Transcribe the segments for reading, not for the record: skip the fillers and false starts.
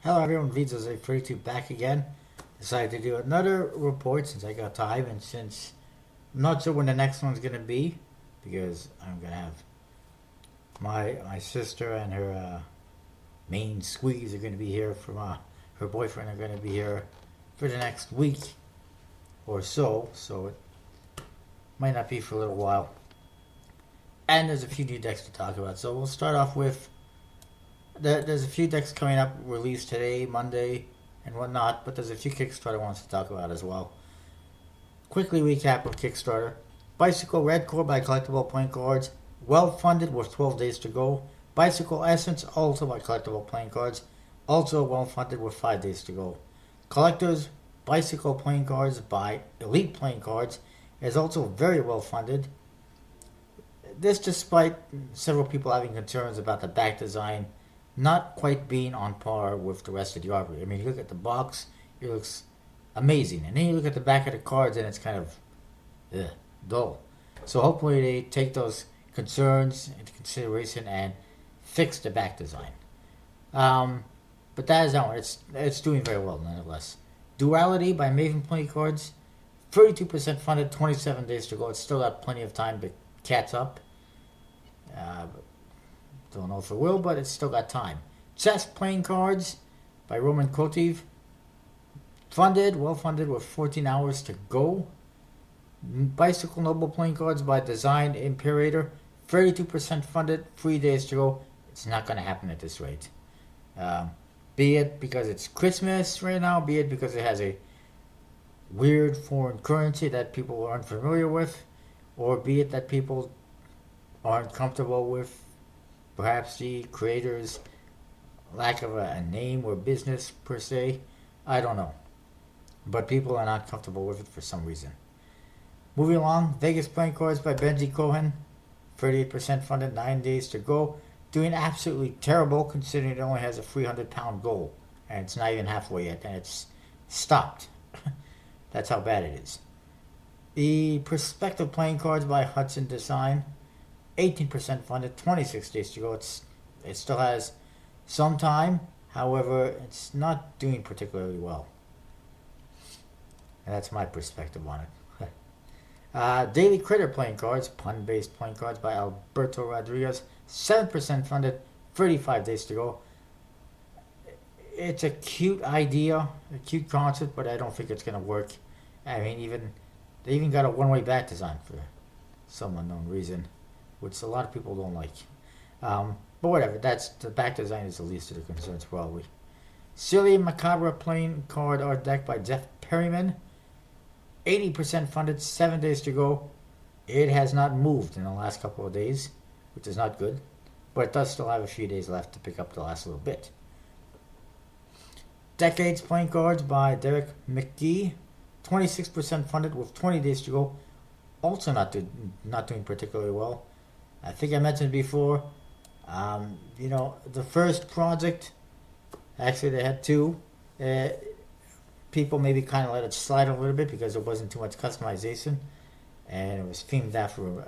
Hello everyone, Vito's A32 back again. Decided to do another report since I got time and since I'm not sure when the next one's gonna be because I'm gonna have my sister and her main squeeze are gonna be here from her boyfriend are gonna be here for the next week or so it might not be for a little while. And there's a few new decks to talk about. So we'll start off with there's a few decks coming up released today, Monday, and whatnot, but there's a few Kickstarter ones to talk about as well. Quickly recap of Kickstarter. Bicycle Red Core by Collectible Playing Cards, well funded with 12 days to go. Bicycle Essence, also by Collectible Playing Cards, also well funded with 5 days to go. Collectors Bicycle Playing Cards by Elite Playing Cards is also very well funded. This despite several people having concerns about the back design not quite being on par with the rest of the artwork. I mean, you look at the box, it looks amazing. And then you look at the back of the cards and it's kind of dull. So hopefully they take those concerns into consideration and fix the back design. But that is that one. It's doing very well nonetheless. Duality by Maven Play Cards, 32% funded, 27 days to go. It's still got plenty of time to catch up. Uh, don't know if it will, but it's still got time. Chess Playing Cards by Roman Kotiv, well funded with 14 hours to go. Bicycle Noble Playing Cards by Design Imperator, 32% funded, 3 days to go. It's not going to happen at this rate. Be it because it's Christmas right now, be it because it has a weird foreign currency that people are unfamiliar with, or be it that people aren't comfortable with perhaps the creator's lack of a name or business per se. I don't know. But people are not comfortable with it for some reason. Moving along, Vegas Playing Cards by Benji Cohen, 38% funded, 9 days to go. Doing absolutely terrible considering it only has a 300-pound goal. And it's not even halfway yet, and it's stopped. That's how bad it is. The Perspective Playing Cards by Hudson Design, 18% funded, 26 days to go. It still has some time, however, it's not doing particularly well. And that's my perspective on it. Daily Critter Playing Cards, pun-based playing cards by Alberto Rodriguez, 7% funded, 35 days to go. It's a cute idea, a cute concept, but I don't think it's going to work. I mean, they even got a one-way back design for some unknown reason, which a lot of people don't like. But whatever, the back design is the least of the concerns probably. Silly Macabre Playing Card Art Deck by Jeff Perryman, 80% funded, 7 days to go. It has not moved in the last couple of days, which is not good, but it does still have a few days left to pick up the last little bit. Decades Playing Cards by Derek McGee, 26% funded with 20 days to go. Also not doing particularly well. I think I mentioned before, the first project, actually they had two, people maybe kind of let it slide a little bit because there wasn't too much customization, and it was themed after,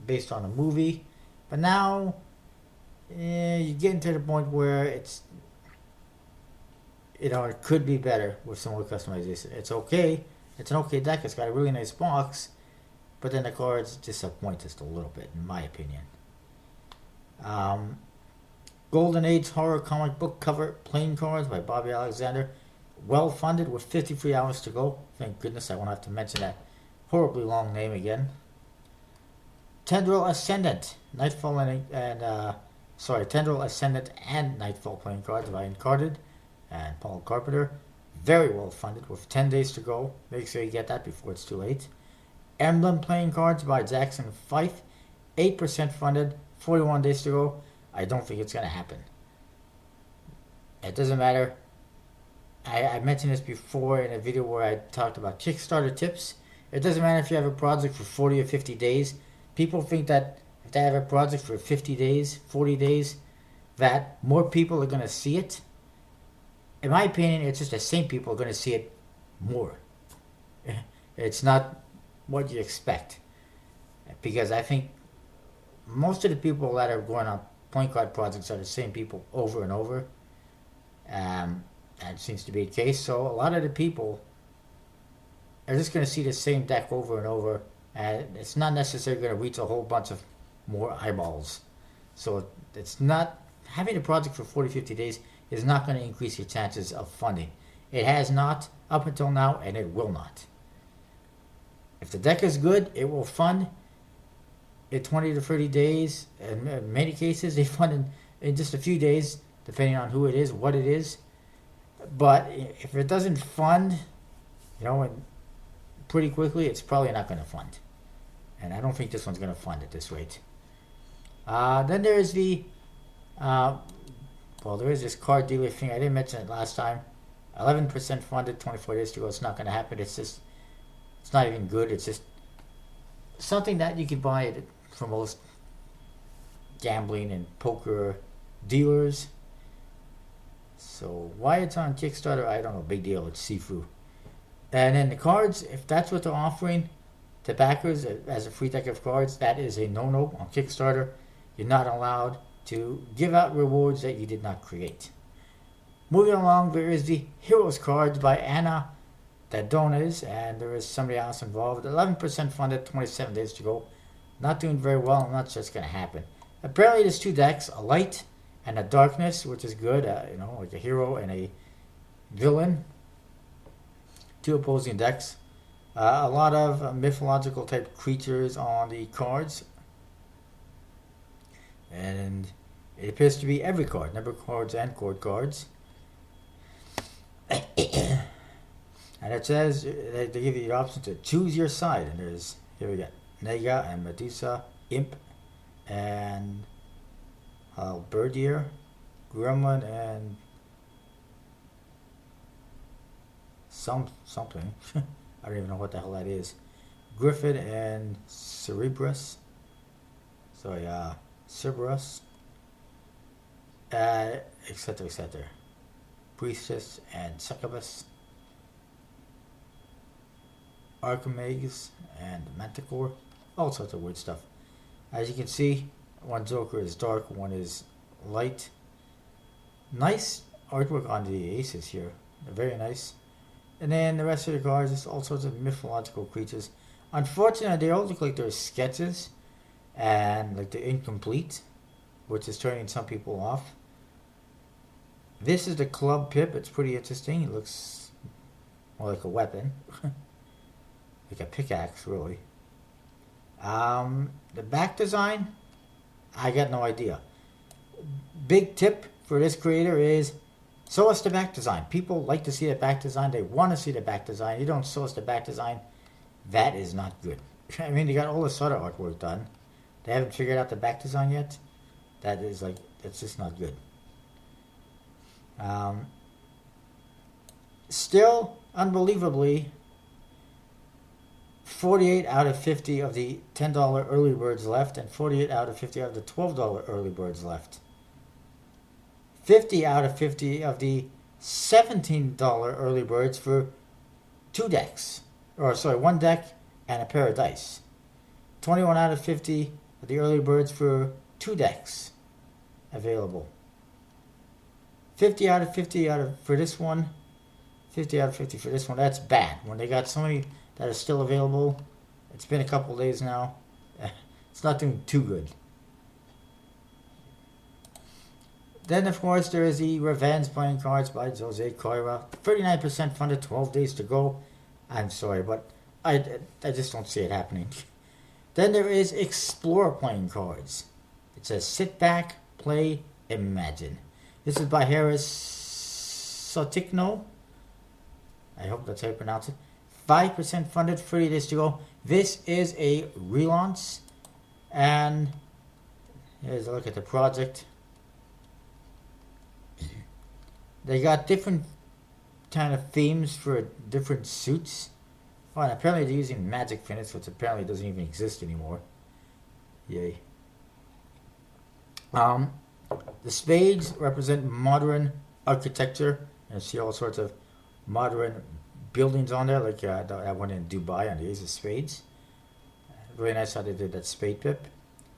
based on a movie. But now, you're getting to the point where it could be better with some more customization. It's okay. It's an okay deck. It's got a really nice box, but then the cards disappoint just a little bit, in my opinion. Golden Age Horror Comic Book Cover Playing Cards by Bobby Alexander, well funded with 53 hours to go. Thank goodness I won't have to mention that horribly long name again. Tendril Ascendant, Nightfall Tendril Ascendant and Nightfall Playing Cards by Uncarded and Paul Carpenter, very well funded with 10 days to go. Make sure you get that before it's too late. Emblem Playing Cards by Jackson Fife, 8% funded, 41 days to go. I don't think it's going to happen. It doesn't matter. I mentioned this before in a video where I talked about Kickstarter tips. It doesn't matter if you have a project for 40 or 50 days. People think that if they have a project for 50 days, 40 days, that more people are going to see it. In my opinion, it's just the same people are going to see it more. It's not what you expect. Because I think most of the people that are going on playing card projects are the same people over and over. That seems to be the case. So a lot of the people are just going to see the same deck over and over, and it's not necessarily going to reach a whole bunch of more eyeballs. So it's not having a project for 40, 50 days is not going to increase your chances of funding. It has not up until now, and it will not. If the deck is good, it will fund in 20 to 30 days. In many cases, they fund in just a few days, depending on who it is, what it is. But if it doesn't fund, pretty quickly, it's probably not going to fund. And I don't think this one's going to fund at this rate. Then there is there is this card dealer thing. I didn't mention it last time. 11% funded, 24 days to go. It's not going to happen. It's not even good. It's just something that you can buy from most gambling and poker dealers. So why it's on Kickstarter, I don't know. Big deal. It's Sifu. And then the cards, if that's what they're offering to backers as a free deck of cards, that is a no-no on Kickstarter. You're not allowed to give out rewards that you did not create. Moving along, there is the Heroes cards by Anna Dadones, and there is somebody else involved. 11% funded, 27 days to go. Not doing very well, and that's just going to happen. Apparently, there's two decks, a light and a darkness, which is good. Like a hero and a villain. Two opposing decks. A lot of mythological type creatures on the cards. And it appears to be every card, number cards and chord cards. And it says they give you the option to choose your side. And here we got Nega and Medusa, Imp, and Birdier, Gremlin, and something. I don't even know what the hell that is. Griffin and Cerberus. Cerberus. Etc. etc. Priestess and Succubus. Archimedes and Manticore. All sorts of weird stuff. As you can see, one Joker is dark, one is light. Nice artwork on the aces here. They're very nice. And then the rest of the cards is all sorts of mythological creatures. Unfortunately, they all look like they're sketches and like they're incomplete, which is turning some people off. This is the Club Pip. It's pretty interesting. It looks more like a weapon. Like a pickaxe, really. The back design, I got no idea. Big tip for this creator is show us the back design. People like to see the back design. They want to see the back design. You don't show us the back design. That is not good. I mean, they got all this other artwork done. They haven't figured out the back design yet. That's just not good. Still, unbelievably, 48 out of 50 of the $10 early birds left, and 48 out of 50 of the $12 early birds left. 50 out of 50 of the $17 early birds for one deck and a pair of dice. 21 out of 50 of the early birds for two decks available. 50 out of 50 for this one. 50 out of 50 for this one. That's bad. When they got so many that are still available, it's been a couple days now. It's not doing too good. Then, of course, there is the Revenge playing cards by Jose Coira. 39% funded, 12 days to go. I'm sorry, but I just don't see it happening. Then there is Explore playing cards. It says sit back, play, imagine. This is by Harris Sotikno. I hope that's how you pronounce it. 5% funded, 30 days to go. This is a relaunch. And here's a look at the project. They got different kind of themes for different suits. Oh, and apparently they're using magic finish, which apparently doesn't even exist anymore. Yay. The spades represent modern architecture. And you see all sorts of modern buildings on there, like that one in Dubai on the Ace of Spades. Very nice how they did that spade pip.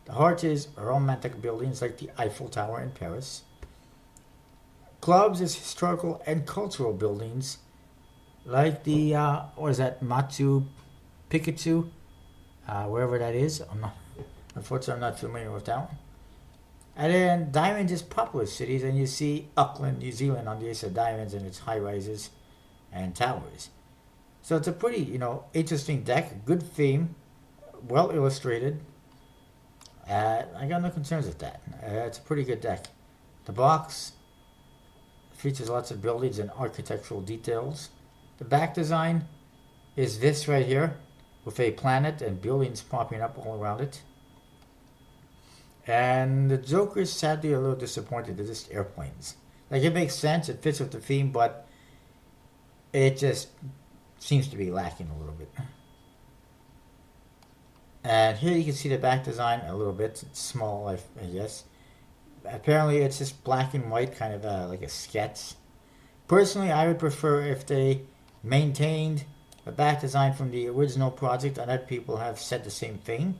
The heart is romantic buildings like the Eiffel Tower in Paris. clubs as historical and cultural buildings, like the what is that, Matsu Pikachu, wherever that is. Unfortunately, I'm not familiar with that one. And then diamonds is populous cities, and you see Auckland, New Zealand on the ace of diamonds and its high rises and towers. So it's a pretty, interesting deck, good theme, well illustrated. I got no concerns with that. It's a pretty good deck. The box features lots of buildings and architectural details. The back design is this right here, with a planet and buildings popping up all around it. And the Joker is sadly a little disappointed. They're just airplanes. Like, it makes sense, it fits with the theme, but it just seems to be lacking a little bit. And here you can see the back design a little bit. It's small, I guess. Apparently it's just black and white, kind of like a sketch. Personally, I would prefer if they maintained the back design from the original project. Other people have said the same thing.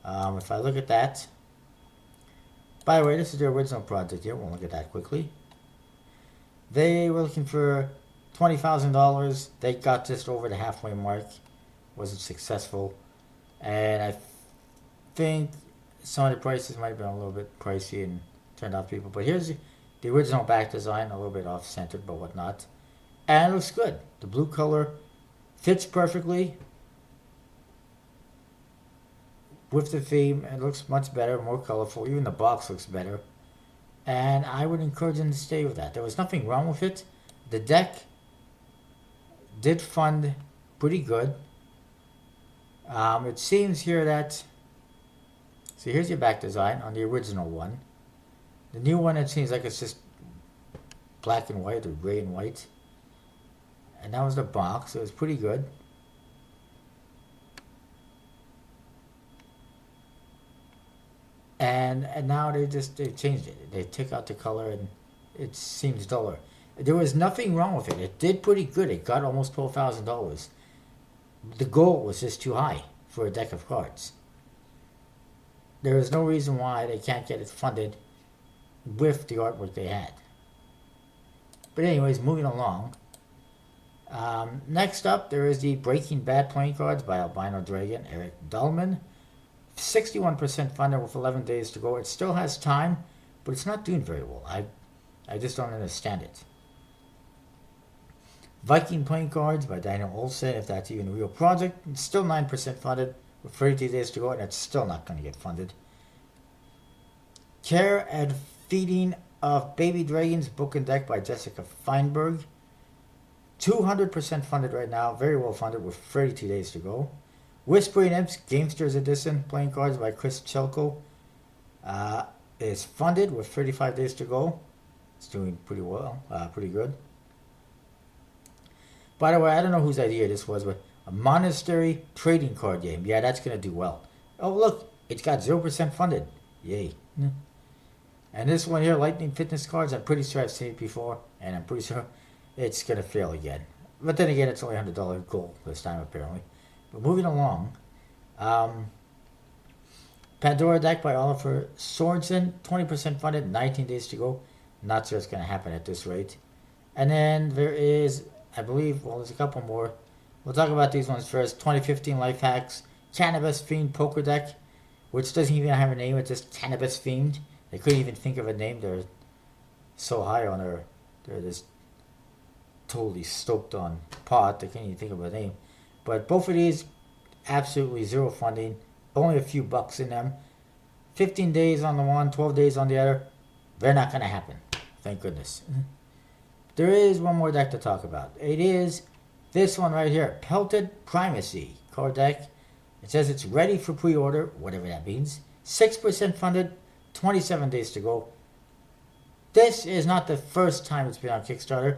If I look at that, by the way, this is the original project here. We'll look at that quickly. They were looking for $20,000. They got just over the halfway mark. Wasn't successful. And I think some of the prices might have been a little bit pricey and turned off people. But here's the original back design, a little bit off-centered, but whatnot. And it looks good. The blue color fits perfectly with the theme. It looks much better, more colorful. Even the box looks better. And I would encourage them to stay with that. There was nothing wrong with it. The deck did fund pretty good. It seems here that... So here's your back design on the original one. The new one, it seems like it's just black and white or gray and white. And that was the box. It was pretty good. And now they changed it. They took out the color and it seems duller. There was nothing wrong with it. It did pretty good. It got almost $12,000. The goal was just too high for a deck of cards. There is no reason why they can't get it funded with the artwork they had. But anyways, moving along. Next up, there is the Breaking Bad playing cards by Albino Dragon, Eric Dullman. 61% funded with 11 days to go. It still has time, but it's not doing very well. I just don't understand it. Viking playing cards by Daniel Olsen, if that's even a real project. It's still 9% funded with 32 days to go, and it's still not going to get funded. Care and Feeding of Baby Dragons book and deck by Jessica Feinberg. 200% funded right now, very well funded with 32 days to go. Whispering Imps Gamesters Edition playing cards by Chris Chelko is funded with 35 days to go. It's doing pretty well, pretty good. By the way, I don't know whose idea this was, but a monastery trading card game. Yeah, that's going to do well. Oh, look, it's got 0% funded. Yay. And this one here, Lightning Fitness cards, I'm pretty sure I've seen it before, and I'm pretty sure it's going to fail again. But then again, it's only $100 goal this time, apparently. But moving along, Pandora deck by Oliver Sorensen, 20% funded, 19 days to go. Not sure it's going to happen at this rate. And then there is, I believe, well, there's a couple more. We'll talk about these ones first. 2015 Life Hacks, Cannabis Themed Poker Deck, which doesn't even have a name, it's just cannabis themed. They couldn't even think of a name. They're so high on they're just totally stoked on pot, they can't even think of a name. But both of these, absolutely zero funding, only a few bucks in them. 15 days on the one, 12 days on the other. They're not going to happen. Thank goodness. There is one more deck to talk about. It is this one right here, Pelted Primacy card deck. It says it's ready for pre-order, whatever that means. 6% funded, 27 days to go. This is not the first time it's been on Kickstarter.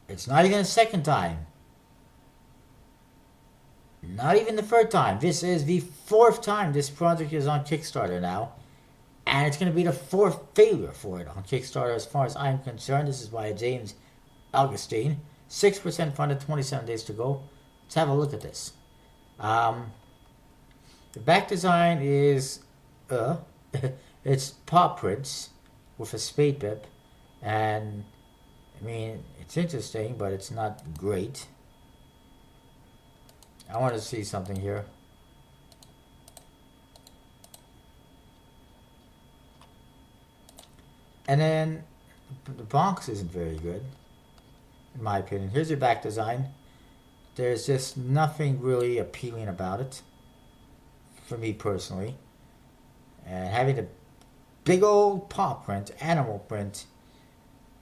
It's not even the second time. Not even the third time. This is the fourth time this project is on Kickstarter now. And it's going to be the fourth failure for it on Kickstarter as far as I'm concerned. This is by James Augustine. 6% funded, 27 days to go. Let's have a look at this. The back design is... it's paw prints with a spade bib. And I mean, it's interesting, but it's not great. I want to see something here. And then the box isn't very good, in my opinion. Here's your back design. There's just nothing really appealing about it, for me personally. And having a big old paw print, animal print,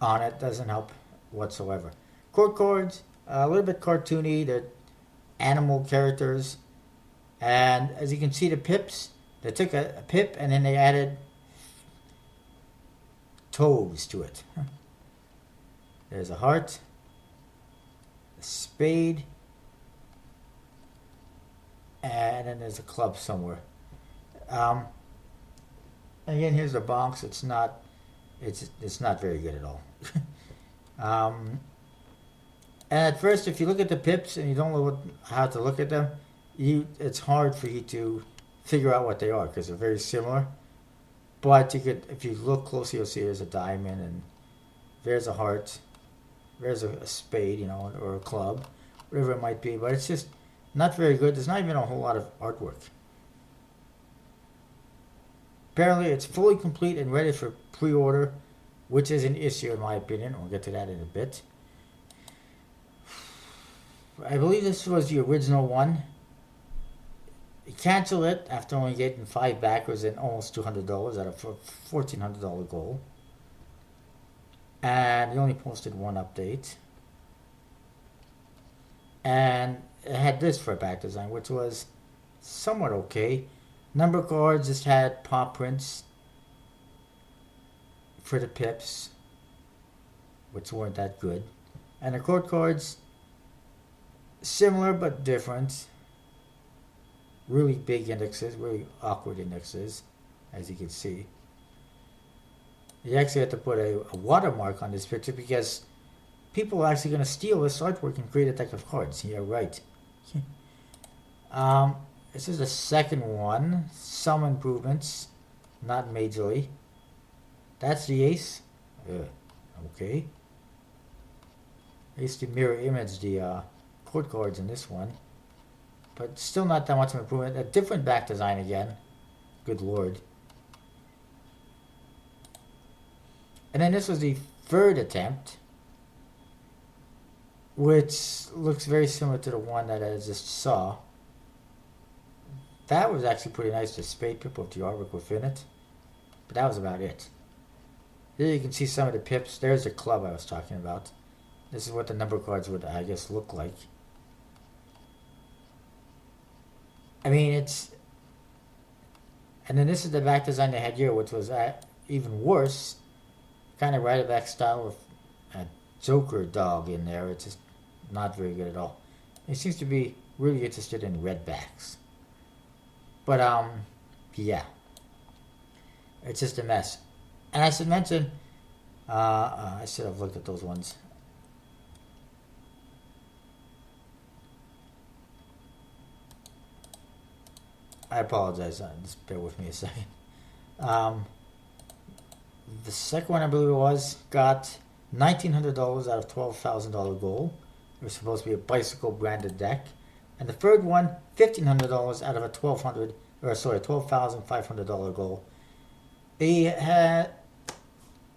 on it doesn't help whatsoever. Court cards, a little bit cartoony. They're animal characters. And as you can see, the pips, they took a pip and then they added toes to it. There's a heart, a spade, and then there's a club somewhere. Again, here's the box. It's not very good at all. And at first, if you look at the pips and you don't know how to look at them, it's hard for you to figure out what they are because they're very similar. But you could, if you look closely, you'll see there's a diamond and there's a heart, there's a spade, or a club, whatever it might be. But it's just not very good. There's not even a whole lot of artwork. Apparently, it's fully complete and ready for pre-order, which is an issue in my opinion. We'll get to that in a bit. I believe this was the original one. You cancel it after only getting 5 backers and almost $200 out of a $1,400 goal. And you only posted one update. And it had this for a back design, which was somewhat okay. Number cards just had paw prints for the pips, which weren't that good. And the court cards, similar but different. Really big indexes, really awkward indexes, as you can see. You actually have to put a watermark on this picture because people are actually going to steal this artwork and create a deck of cards. Yeah, right. This is the second one. Some improvements, not majorly. That's the ace. Okay. I used to mirror image the court cards in this one. But still not that much of an improvement. A different back design again. Good lord. And then this was the third attempt, which looks very similar to the one that I just saw. That was actually pretty nice, the spade pip with the artwork within it. But that was about it. Here you can see some of the pips. There's the club I was talking about. This is what the number cards would, I guess, look like. I mean, it's... And then this is the back design they had here, which was even worse. Kind of right-back style with a Joker dog in there. It's just not very good at all. He seems to be really interested in red backs. But, yeah. It's just a mess. And I should mention, I should have looked at those ones. I apologize. Just bear with me a second. The second one, I believe it was, got $1,900 out of $12,000 goal. It was supposed to be a bicycle branded deck. And the third one, $1,500 out of a $12,500 goal. He had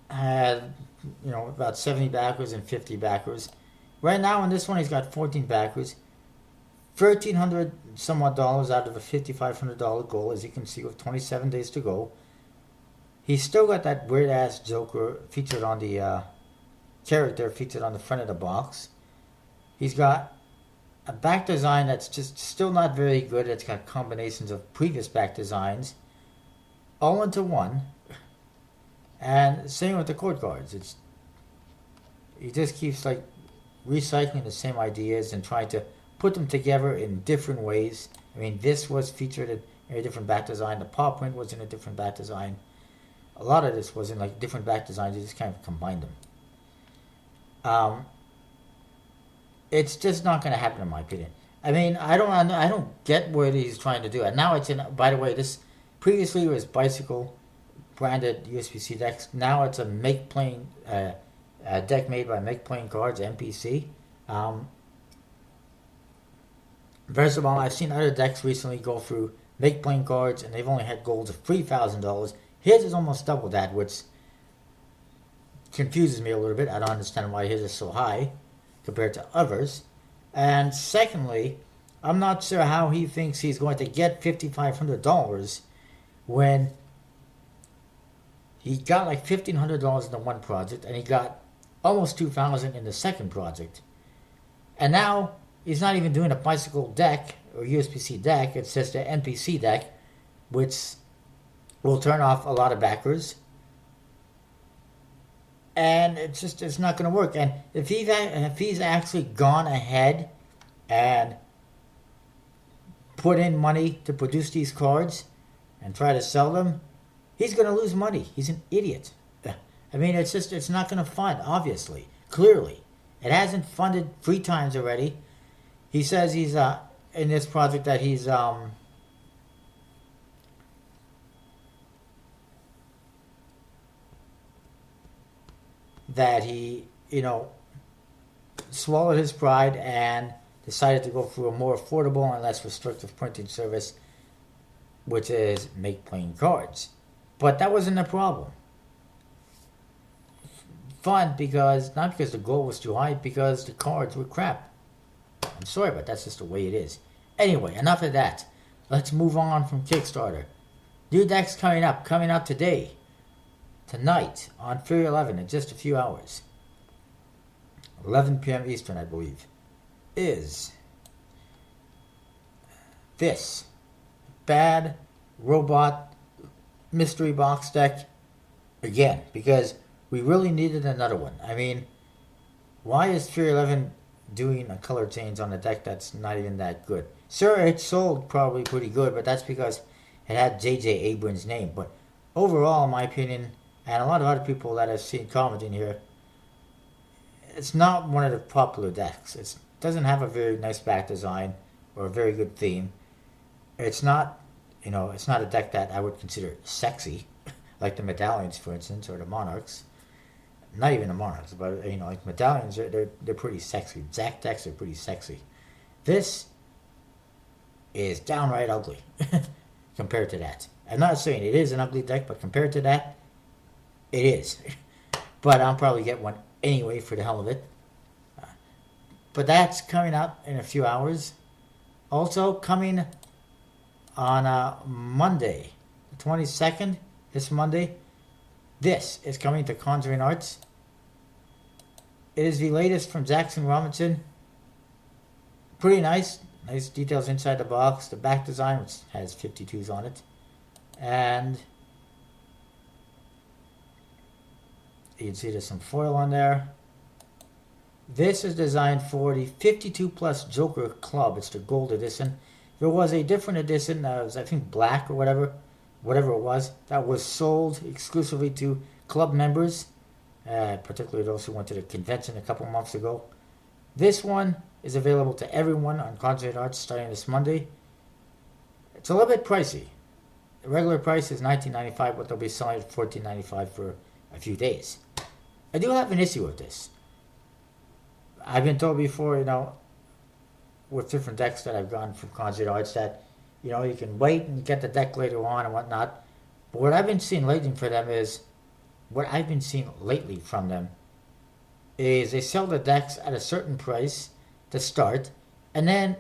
about 70 backers and 50 backers. Right now in this one, he's got 14 backers. $1,300 somewhat dollars out of a $5,500 goal, as you can see, with 27 days to go. He's still got that weird ass Joker featured on the character featured on the front of the box. He's got a back design that's just still not very good. It's got combinations of previous back designs all into one. And same with the court cards. He just keeps like recycling the same ideas and trying to put them together in different ways. I mean, this was featured in a different back design. The paw print was in a different back design. A lot of this was in like different back designs. You just kind of combined them. It's just not going to happen, in my opinion. I mean, I don't get what he's trying to do. And now it's in. By the way, this previously was bicycle branded USPC decks. Now it's a Make Playing a deck made by Make Playing Cards, MPC. Um, First of all, I've seen other decks recently go through Make Playing Cards, and they've only had golds of $3,000. His is almost double that, which confuses me a little bit. I don't understand why his is so high compared to others. And secondly, I'm not sure how he thinks he's going to get $5,500 when he got like $1,500 in the one project and he got almost $2,000 in the second project. And now he's not even doing a bicycle deck or USPC deck. It's just an NPC deck, which will turn off a lot of backers. And it's not going to work. And if he's actually gone ahead and put in money to produce these cards and try to sell them, he's going to lose money. He's an idiot. I mean, it's not going to fund, obviously, clearly. It hasn't funded 3 times already. He says he's in this project that he's that he, swallowed his pride and decided to go for a more affordable and less restrictive printing service, which is Make Playing Cards. But that wasn't the problem. Fun because, not because the goal was too high, because the cards were crap. I'm sorry, but that's just the way it is. Anyway, enough of that. Let's move on from Kickstarter. New decks coming out today. Tonight, on February 11, in just a few hours. 11 p.m. Eastern, I believe. Is this Bad Robot Mystery Box deck again, because we really needed another one. I mean, why is February 11 doing a color change on a deck that's not even that good? Sure, it sold probably pretty good, but that's because it had J.J. Abrams' name. But overall, in my opinion, and a lot of other people that I've seen commenting here, it's not one of the popular decks. It doesn't have a very nice back design or a very good theme. It's not, it's not a deck that I would consider sexy, like the Medallions, for instance, or the Monarchs. Not even the Monarchs, but like Medallions, they're pretty sexy. Zack decks are pretty sexy. This is downright ugly compared to that. I'm not saying it is an ugly deck, but compared to that, it is. But I'll probably get one anyway for the hell of it. But that's coming out in a few hours. Also coming on Monday, the 22nd, this Monday, this is coming to Conjuring Arts. It is the latest from Jackson Robinson. Pretty nice. Nice details inside the box. The back design, which has 52s on it. And you can see there's some foil on there. This is designed for the 52 plus Joker Club. It's the gold edition. There was a different edition that was, I think, black or whatever it was, that was sold exclusively to club members, particularly those who went to the convention a couple months ago. This one is available to everyone on Conjuring Arts starting this Monday. It's a little bit pricey. The regular price is $19.95, but they'll be selling it $14.95 for a few days. I do have an issue with this. I've been told before, with different decks that I've gotten from Conjuring Arts that, you can wait and get the deck later on and whatnot. But what I've been seeing lately from them is they sell the decks at a certain price to start, and then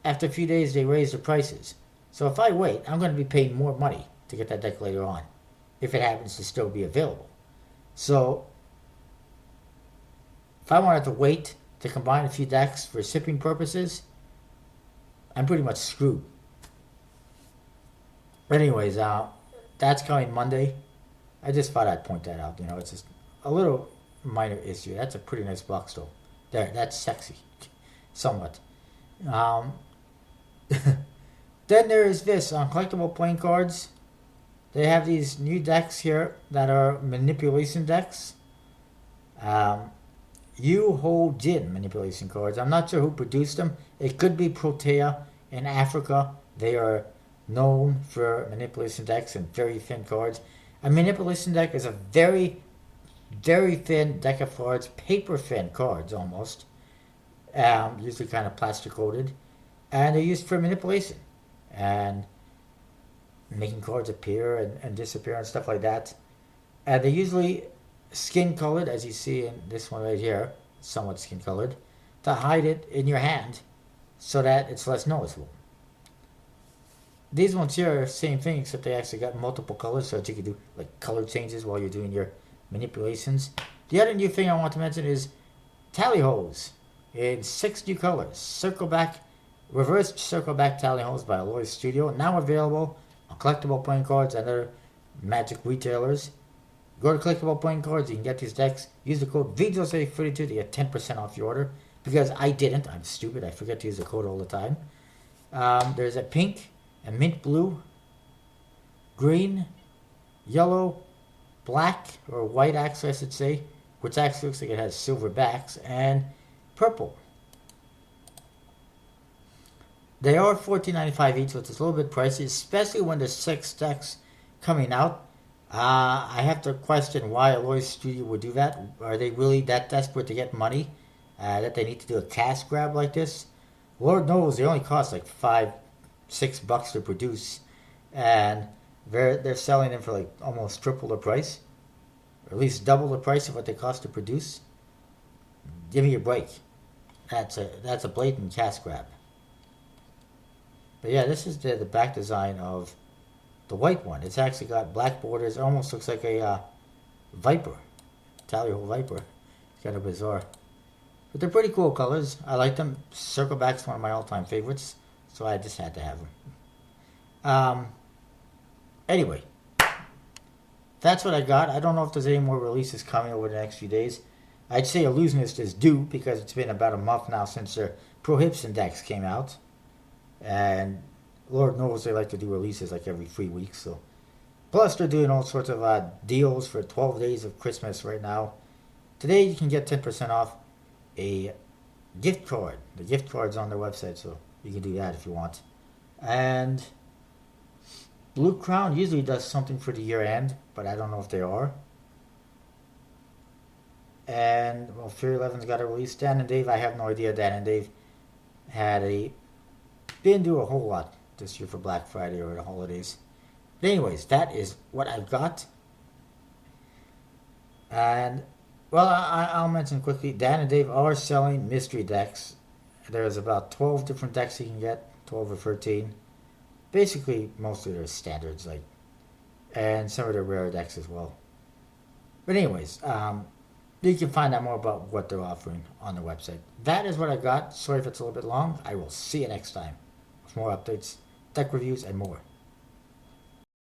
after a few days they raise the prices. So if I wait, I'm going to be paying more money to get that deck later on, if it happens to still be available. So if I wanted to wait to combine a few decks for shipping purposes, I'm pretty much screwed. But anyways, that's coming Monday. I just thought I'd point that out. It's just a little minor issue. That's a pretty nice box though. There, that's sexy, somewhat. Then there is this on collectible playing cards. They have these new decks here that are manipulation decks. Yu Ho Jin manipulation cards. I'm not sure who produced them. It could be Protea in Africa. They are known for manipulation decks and very thin cards. A manipulation deck is a very, very thin deck of cards, paper thin cards almost, usually kind of plastic coated, and they're used for manipulation and making cards appear and disappear and stuff like that. And they're usually skin colored, as you see in this one right here, somewhat skin colored, to hide it in your hand so that it's less noticeable. These ones here are the same thing, except they actually got multiple colors so that you can do like color changes while you're doing your manipulations. The other new thing I want to mention is tally holes in 6 new colors. Circle back, reverse circle back tally holes by Aloy's Studio, now available on collectible playing cards and other Magic retailers. Go to collectible playing cards, you can get these decks. Use the code VJose32 to get 10% off your order. Because I didn't, I'm stupid, I forget to use the code all the time. There's a pink, a mint blue, green, yellow, black, or white actually I should say, which actually looks like it has silver backs, and purple. They are $14.95 each, which is a little bit pricey, especially when there's 6 decks coming out. I have to question why Aloy's Studio would do that. Are they really that desperate to get money that they need to do a cash grab like this? Lord knows they only cost like $5-6 to produce, and they're selling them for like almost triple the price, or at least double the price of what they cost to produce. Give me a break. That's a blatant cash grab. But yeah, this is the back design of the white one. It's actually got black borders. It almost looks like a viper, tally hole viper. It's kind of bizarre, but they're pretty cool colors. I like them. Circle back's one of my all-time favorites, so I just had to have them. Anyway, that's what I got. I don't know if there's any more releases coming over the next few days. I'd say Illusionist is due because it's been about a month now since their Prohibition decks came out, and Lord knows they like to do releases like every 3 weeks. So, plus they're doing all sorts of deals for 12 days of Christmas right now. Today you can get 10% off a gift card. The gift card's on their website, so you can do that if you want. And Blue Crown usually does something for the year end, but I don't know if they are. And well, Fear 11's got a release. Dan and Dave, I have no idea. Dan and Dave didn't do a whole lot this year for Black Friday or the holidays. But anyways, that is what I've got. And well, I'll mention quickly, Dan and Dave are selling mystery decks. There's about 12 different decks you can get, 12 or 13. Basically, mostly they're standards, and some of the rare decks as well. But anyways, you can find out more about what they're offering on the website. That is what I got. Sorry if it's a little bit long. I will see you next time with more updates, deck reviews, and more.